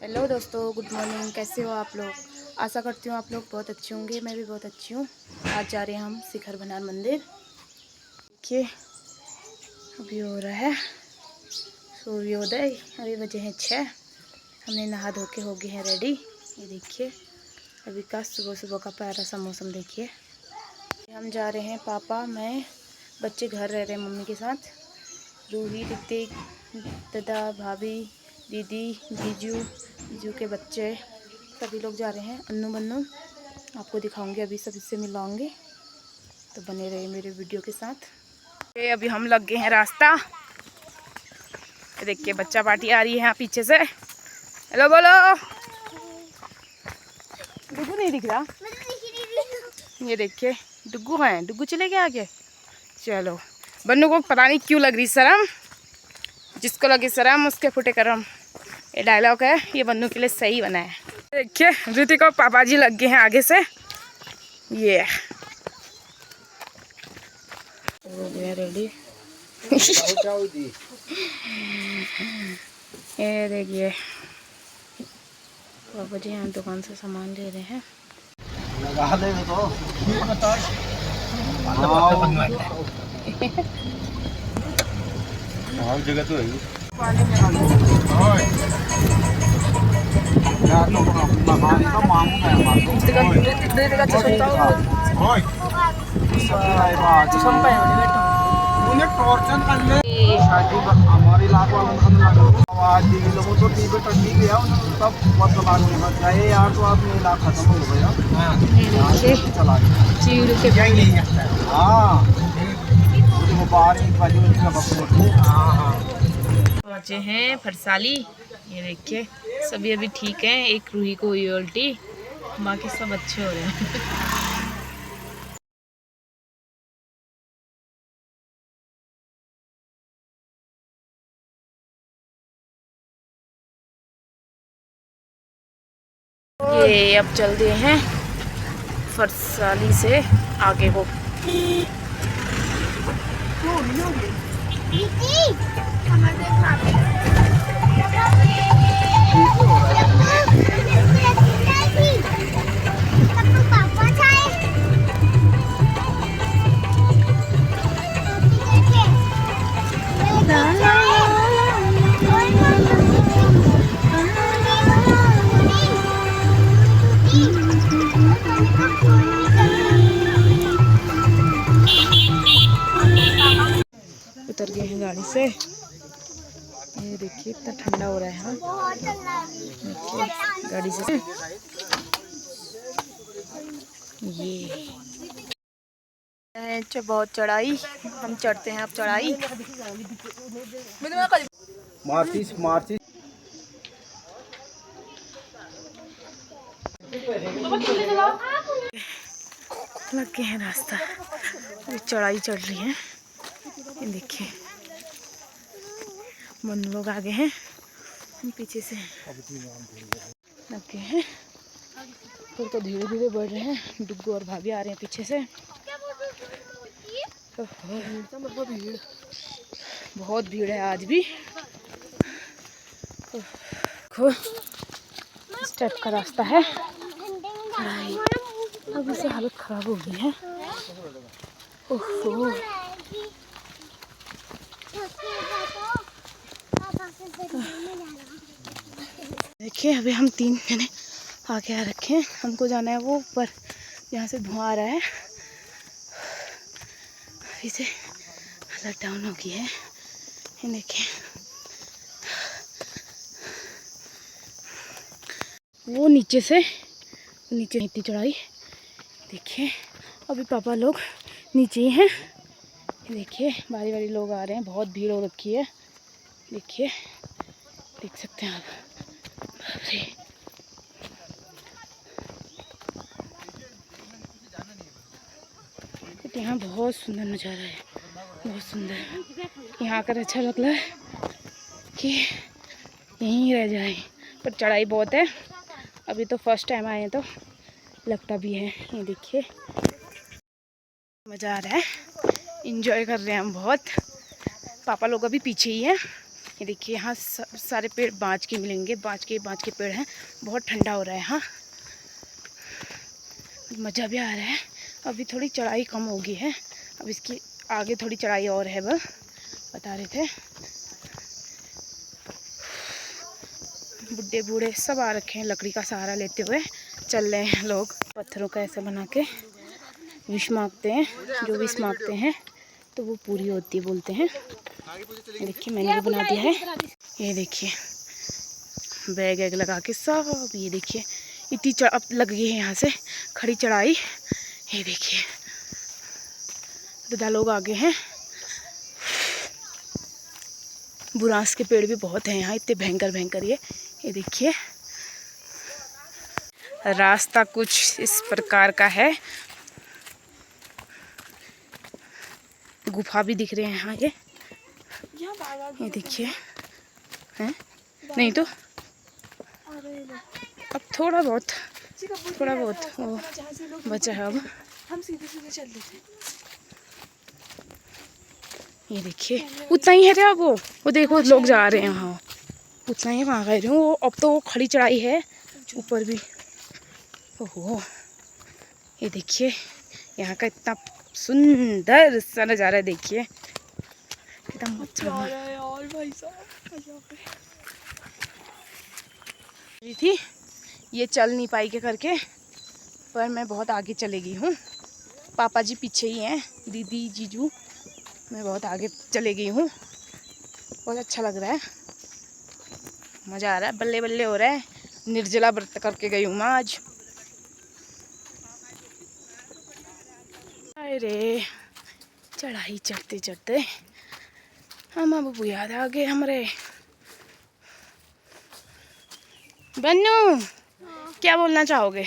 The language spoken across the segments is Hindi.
हेलो दोस्तों, गुड मॉर्निंग। कैसे हो आप लोग? आशा करती हूँ आप लोग बहुत अच्छे होंगे। मैं भी बहुत अच्छी हूँ। आज जा रहे हैं हम शिखर भंडार मंदिर। देखिए अभी हो रहा है सूर्योदय। अभी बजे हैं 6। हमने नहा धो के हो गए हैं रेडी। ये देखिए अभी का सुबह सुबह का प्यारा सा मौसम देखिए। हम जा रहे हैं, पापा, मैं, बच्चे घर रह रहे हैं मम्मी के साथ। रूही, ऋतिक, दादा, भाभी, दीदी, जीजू के बच्चे सभी लोग जा रहे हैं। अन्नू बन्नू आपको दिखाऊंगी, अभी सभी से मिलाऊंगी, तो बने रहे मेरे वीडियो के साथ। ये अभी हम लग गए हैं रास्ता। देखिए बच्चा पार्टी आ रही है यहाँ पीछे से। हेलो बोलो। डुगू नहीं दिख रहा। ये देखिए डुगू है, डुगू चले गए आगे। चलो, बन्नू को पता नहीं क्यों लग रही शर्म। जिसको लगी शर्म उसके फुटे करम, ये डायलॉग है। ये बन्नू के लिए सही बना है। देखिए ऋतिक और पापा जी लग गए हैं आगे से। ये हो गया रेडी। ये देखिए पापा जी यहाँ दुकान से सामान ले रहे हैं। जगह तो है। पहुँचे हैं फरसाली। ये देखिए सभी अभी ठीक हैं। एक रूही को हुई उल्टी, बाकी सब अच्छे हो रहे हैं। ये अब चल दिए हैं फरसाली से आगे को। उतर गए हैं गाड़ी से। ये देखिए इतना ठंडा हो रहा है। देखिए गाड़ी से ये बहुत चढ़ाई। हम चढ़ते हैं अब चढ़ाई। मार्चिस लग गए हैं रास्ता। अभी चढ़ाई चढ़ रही है। ये देखिए मन लोग आगे हैं, हम पीछे से लग गए हैं। तो धीरे धीरे बढ़ रहे हैं। डुग्गू और भाभी आ रहे हैं पीछे से। बहुत भीड़ है आज भी। स्टेप का रास्ता है। अब इसे हालत खराब हो गई है। ओहो देखिए अभी हम 3 जने आगे आ रखे हैं। हमको जाना है वो ऊपर जहाँ से धुआं आ रहा है। अभी से हालत डाउन हो गई है। ये देखिए वो नीचे से इतनी चढ़ाई। देखिए अभी पापा लोग नीचे ही हैं। देखिए बारी बारी लोग आ रहे हैं। बहुत भीड़ हो रखी है। देखिए देख सकते हैं आप। अरे यहाँ बहुत सुंदर नज़ारा है, बहुत सुंदर। यहाँ आकर अच्छा लग रहा है कि यहीं रह जाए, पर चढ़ाई बहुत है। अभी तो फर्स्ट टाइम आए हैं तो लगता भी है। ये देखिए मज़ा आ रहा है, इंजॉय कर रहे हैं हम बहुत। पापा लोग अभी पीछे ही हैं। ये देखिए यहाँ सारे पेड़ बाँज के मिलेंगे, बाँज के पेड़ हैं। बहुत ठंडा हो रहा है यहाँ, मज़ा भी आ रहा है। अभी थोड़ी चढ़ाई कम हो गई है, अब इसकी आगे थोड़ी चढ़ाई और है, वह बता रहे थे। बुढ़े बूढ़े सब आ रखे हैं, लकड़ी का सहारा लेते हुए चल रहे हैं लोग। पत्थरों का ऐसा बना के विश मांगते हैं, जो विश मांगते हैं तो वो पूरी होती है बोलते हैं। देखिए मैंने भी बना दिया है, ये देखिए बैग वैग लगा के सब। ये देखिए इतनी अब लग गई है यहाँ से खड़ी चढ़ाई। ये देखिए दादा लोग आगे हैं। बुरांस के पेड़ भी बहुत हैं यहाँ, इतने भयंकर भयंकर। ये देखिए रास्ता कुछ इस प्रकार का है। गुफा भी दिख रहे हैं यहाँ। ये देखिए हैं, नहीं तो अब थोड़ा बहुत वो बचा है। अब हम सीधे सीधे चल देते। ये देखिए उतना ही है रे, वो देखो लोग जा रहे हैं वहाँ, उतना ही वहाँ गए रहे हो। अब तो वो खड़ी चढ़ाई है ऊपर भी। ओहो ये देखिए यहाँ का इतना सुंदर सा नज़ारा देखिए, एकदम अच्छा है। और भाई साहब थी ये चल नहीं पाई के करके, पर मैं बहुत आगे चले गई हूँ। पापा जी पीछे ही हैं, दीदी जीजू, मैं बहुत आगे चले गई हूँ। बहुत अच्छा लग रहा है, मज़ा आ रहा है, बल्ले बल्ले हो रहा है। निर्जला व्रत करके गई हूँ मैं आज। अरे चढ़ाई चढ़ते चढ़ते हम अब याद आ गए हमारे। बन्नू क्या बोलना चाहोगे?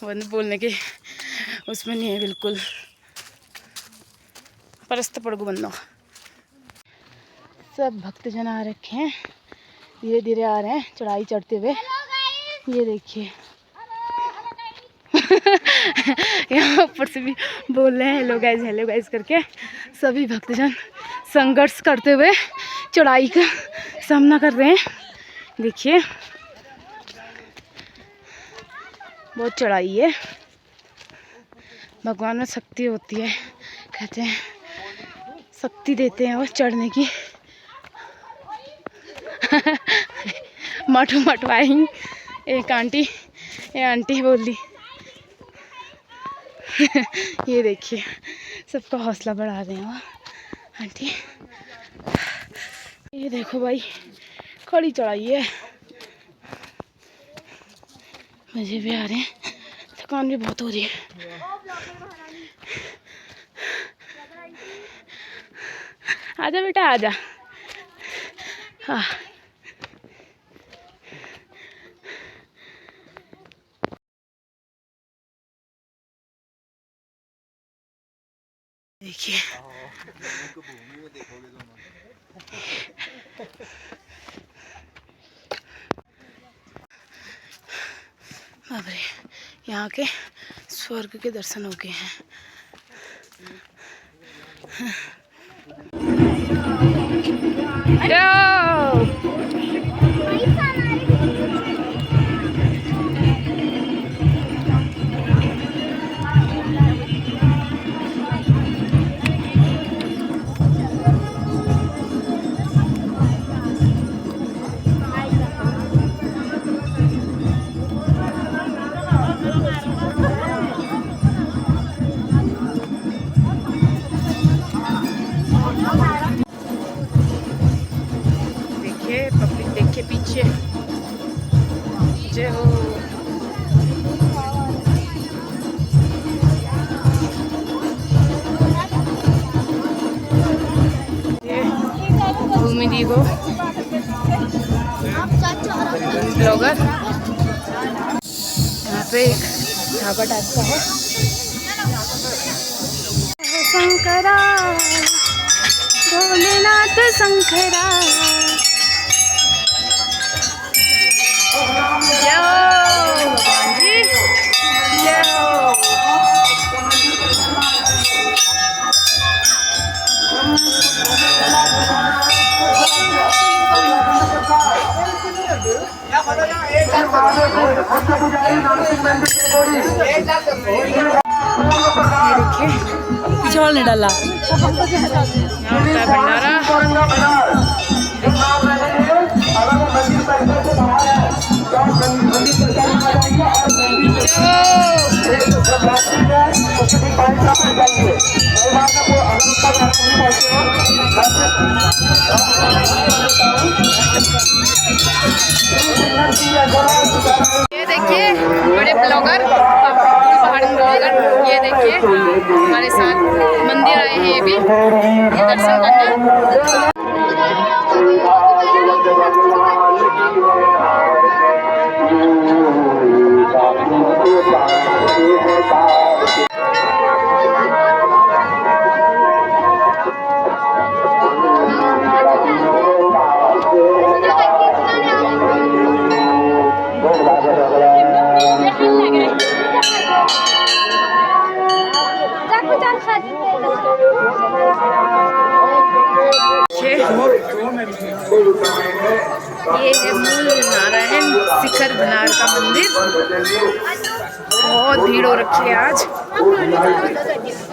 बन्नू बोलने के उसमें नहीं है बिल्कुल, परस्त पड़गु बन्नो। सब भक्तजन आ रखे हैं, धीरे धीरे आ रहे हैं चढ़ाई चढ़ते हुए। ये देखिए यहाँ ऊपर से भी बोल रहे हैं हेलो गाइस करके। सभी भक्तजन संघर्ष करते हुए चढ़ाई का सामना कर रहे हैं। देखिए बहुत चढ़ाई है, भगवान में शक्ति होती है, कहते हैं शक्ति देते हैं वो चढ़ने की। मटू मटवाई एक आंटी, ये आंटी बोल दी। ये देखिए सबका हौसला बढ़ा रहे हैं वो आंटी। ये देखो भाई खड़ी चढ़ाई है, मजे भी आ रहे हैं, थकान भी बहुत हो रही है। आजा बेटा आजा। हाँ देखिए बाबरे यहाँ के स्वर्ग के दर्शन हो गए हैं। पब्लिक देखे पीछे, जय हो। भूमि दी को ब्लॉगर, यहाँ पे एक ढाबा टाइप का है। शंकरा भोलेनाथ शंकरा, जय हो भगवान जी, जय हो। पिछोड़ नहीं डाला। यहाँ होता है भंडारा। ये देखिए बड़े ब्लॉगर, पहाड़ी ब्लॉगर, ये देखिए हमारे साथ मंदिर आए हैं। ये भी ये दर्शन करने। ये है मूल नारायण शिखर भनार का मंदिर। बहुत भीड़ हो रखी है आज।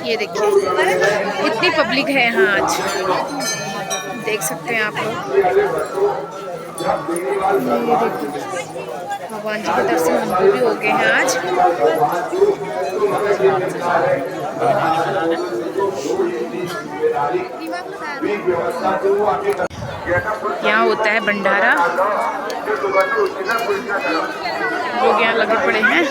ये देखिए इतनी पब्लिक है यहाँ आज, देख सकते हैं आप लोग। ये देखिए भगवान जी के दर्शन भी हो गए हैं आज। यहाँ होता है भंडारा, लोग यहाँ लगे पड़े हैं।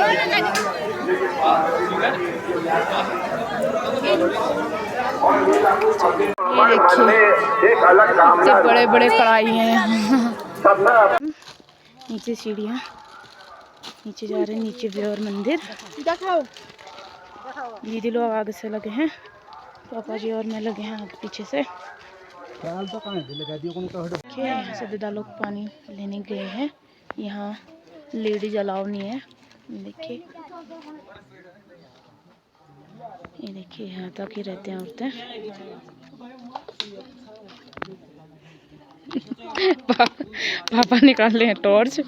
ये देखिए कितने बड़े बड़े कढ़ाई हैं यहाँ। नीचे सीढ़ियाँ, नीचे जा रहे हैं, नीचे भी और मंदिर। दीदी लोग आगे से लगे हैं, पापा जी और मैं लगे हैं आगे पीछे से। यहाँ से दादा लोग पानी लेने गए हैं। यहाँ लेडीज अलाउ नहीं है। देखिए ये देखिए यहाँ तक ही रहते हैं औरतें। पापा निकाल रहे हैं टॉर्च।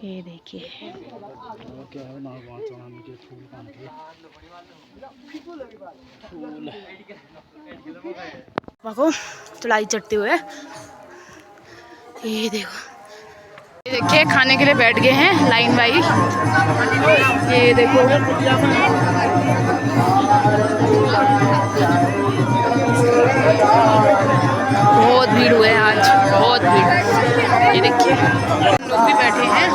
ये देखिए पापा चढ़ाई चढ़ते हुए। ये देखो, ये देखिए खाने के लिए बैठ गए हैं लाइन वाइज। ये देखो बहुत भीड़ हुए है आज, बहुत भीड़। ये देखिए लोग भी बैठे हैं।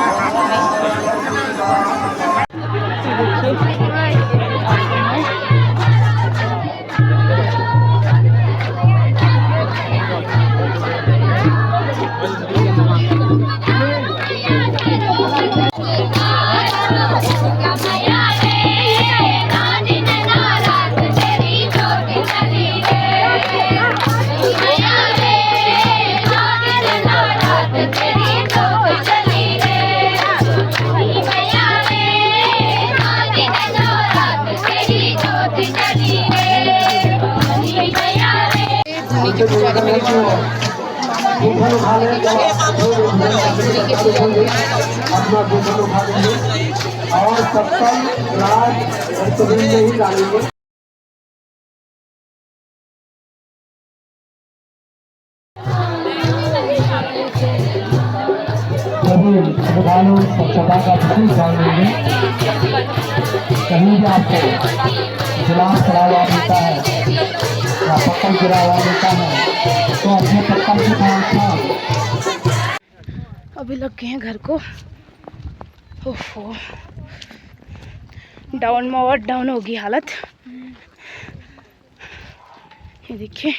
और सप्तम राज ही डालेंगे। सभी श्रद्धालु स्वच्छता का विशेष ध्यान देंगे। कहीं भी आपको गिलास पड़ा हुआ मिलता है या पत्थर गिरा हुआ मिलता है तो अपने पत्थर के साथ। अभी लग गए हैं घर को। ओहो डाउन में और डाउन होगी हालत। ये देखिए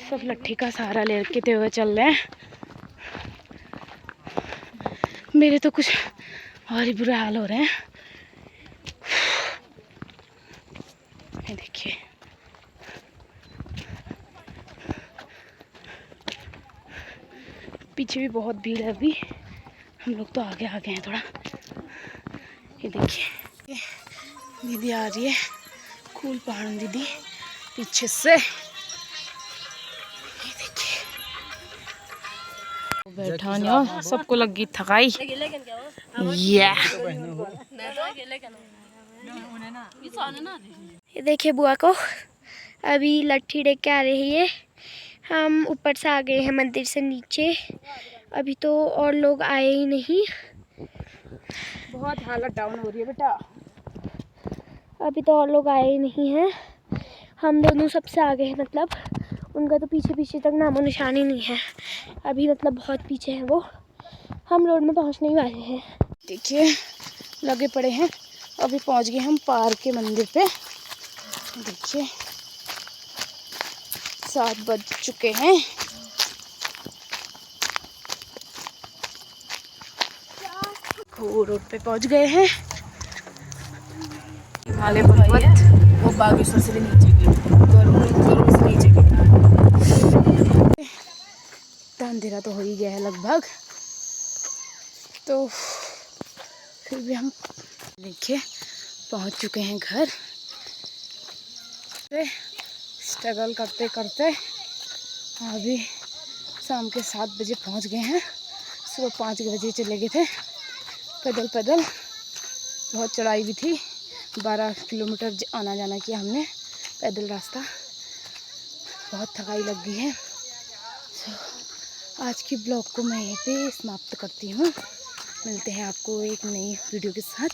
सब लट्ठी का सहारा लेके हुए चल रहे हैं। मेरे तो कुछ और ही बुरा हाल हो रहे हैं। ये देखिए पीछे भी बहुत भीड़ है। अभी हम लोग तो आगे आ गए हैं थोड़ा। ये देखिए दीदी आ रही है कूल पहाड़ दीदी पीछे से, ये देखिए बैठा नहीं, सबको लगी थकाई। ये देखिए बुआ को अभी लट्ठी देख के आ रही है। हम ऊपर से आ गए हैं मंदिर से नीचे, अभी तो और लोग आए ही नहीं। बहुत हालत डाउन हो रही है बेटा। अभी तो और लोग आए ही नहीं हैं। हम दोनों सबसे आगे हैं, मतलब उनका तो पीछे पीछे तक नामो निशान ही नहीं है। अभी मतलब बहुत पीछे हैं वो, हम रोड में पहुंचने ही वाले हैं। देखिए लगे पड़े हैं। अभी पहुंच गए हम पार के मंदिर पे। देखिए 7 बज चुके हैं। रोड पे पहुंच गए हैं। हिमालय पर्वत वो बागेश्वर से नीचे अंधेरा तो हो ही गया है लगभग, तो फिर भी हम देखिए पहुंच चुके हैं घर। स्ट्रगल करते करते अभी शाम के 7 बजे पहुंच गए हैं। सुबह 5 बजे चले गए थे पैदल पैदल। बहुत चढ़ाई भी थी, 12 किलोमीटर आना जाना किया हमने पैदल रास्ता। बहुत थकाई लग गई है। आज की ब्लॉग को मैं यहीं पे समाप्त करती हूँ। मिलते हैं आपको एक नई वीडियो के साथ।